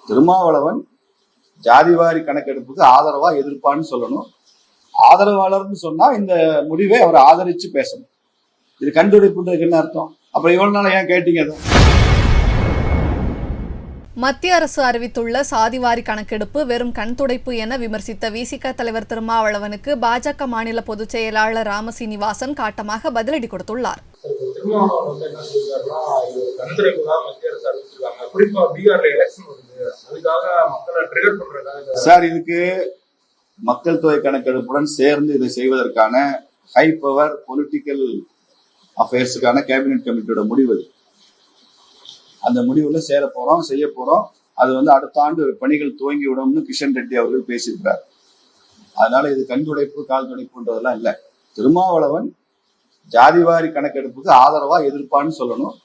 திருமாவளவன் ஜாதிவாரி கணக்கெடுப்புக்கு ஆதரவா எதிர்ப்பான்னு சொல்லணும். ஆதரவாளர்னு சொன்னா இந்த முடிவை அவர் ஆதரிச்சு பேசணும். இது கண்டுபிடிப்புன்றதுக்கு என்ன அர்த்தம்? அப்ப இவ்வளவு நாள் ஏன் கேட்டீங்க? மத்திய அரசு அறிவித்துள்ள சாதிவாரி கணக்கெடுப்பு வெறும் கண்துடைப்பு என விமர்சித்த விசிக தலைவர் திருமாவளவனுக்கு பாஜக மாநில பொதுச் செயலாளர் ராமசீனிவாசன் காட்டமாக பதிலடி கொடுத்துள்ளார். சார், இதுக்கு மக்கள் தொகை கணக்கெடுப்புடன் சேர்ந்து இதை செய்வதற்கான ஹை பவர் பொலிட்டிக்கல் அஃபேர்ஸுக்கான கேபினெட் கமிட்டியோட முடிவு. அந்த முடிவுல சேர போறோம், செய்ய போறோம். அது அடுத்த ஆண்டு பணிகள் துவங்கி விடும்னு கிஷன் ரெட்டி அவர்கள் பேசியிருக்கிறார். அதனால இது கண்துடைப்பு கால் துடைப்புன்றதெல்லாம் இல்லை. திருமாவளவன் ஜாதிவாரி கணக்கெடுப்புக்கு ஆதரவா எதிர்ப்பான்னு சொல்லணும்.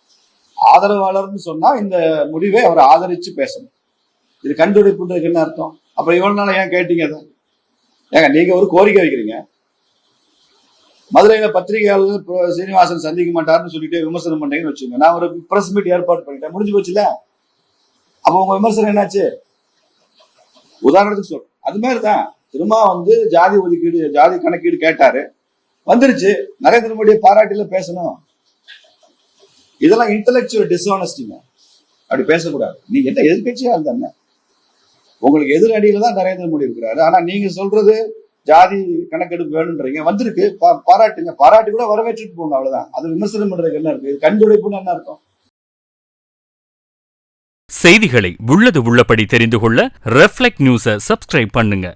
ஆதரவாளர்னு சொன்னா இந்த முடிவை அவர் ஆதரிச்சு பேசணும். இது கண்டுபிடிப்புன்றதுக்கு என்ன அர்த்தம்? அப்ப இவ்வளவு நாள் ஏன் கேட்டீங்க? ஏங்க நீங்க ஒரு கோரிக்கை வைக்கிறீங்க, மதுரையில பத்திரிகையாளர் சீனிவாசன் சந்திக்க மாட்டாருன்னு சொல்லிட்டு விமர்சனம் பண்றீங்கன்னு வச்சுங்க. நான் ஒரு பிரஸ் மீட் ஏற்பாடு பண்ணிட்டேன், முடிஞ்சு போச்சுல. அப்ப உங்க விமர்சனம் என்னாச்சு? உதாரணத்துக்கு சொல்றேன், அது மாதிரிதான் திரும்ப ஜாதி ஒதுக்கீடு ஜாதி கணக்கீடு கேட்டாரு, வந்துருச்சு. நரேந்திர மோடியை பாராட்டில பேசணும். இதெல்லாம் இன்டெலெக்சுவல் டிஸ்ஆனஸ்டிங்க. அப்படி பேசக்கூடாது. நீங்க என்ன எதிர்கட்சியா இருந்தாங்க, உங்களுக்கு எதிரடியில தான் நரேந்திர மோடி இருக்கிறாரு. ஆனா நீங்க சொல்றது ஜாதி கணக்கெடுப்பு வேணும்ன்றீங்க, வந்திருக்கு, பாராட்டுங்க. பாராட்டி கூட வரவேற்றுட்டு போங்க, அவ்வளவுதான். அது விமர்சனம் பண்றதுக்கு என்ன இருக்கு? கண்டுடைப்புன்னு என்ன அர்த்தம்? செய்திகளை உள்ளது உள்ளபடி தெரிந்து கொள்ள ரெஃப்ளெக்ட் நியூஸை சப்ஸ்கிரைப் பண்ணுங்க.